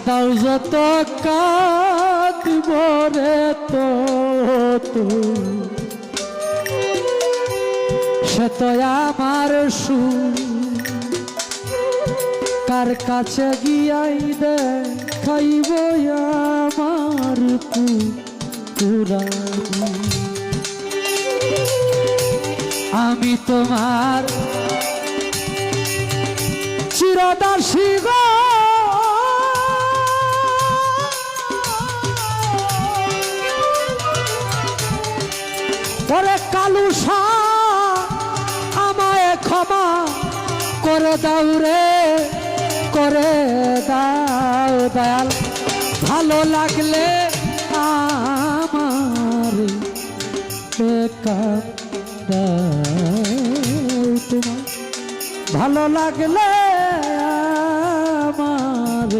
দাও যত কাঁদব রে তো সে তো আমার সুর কার কাছে গিয়াই দেখাইব আমার পুরানি আমি তোমার চিরদাসী গো ওরে কালুসা আমায় ক্ষমা করে দাও রে করে দাও দয়াল ভালো লাগলে আমার তোমার ভালো লাগলে আমার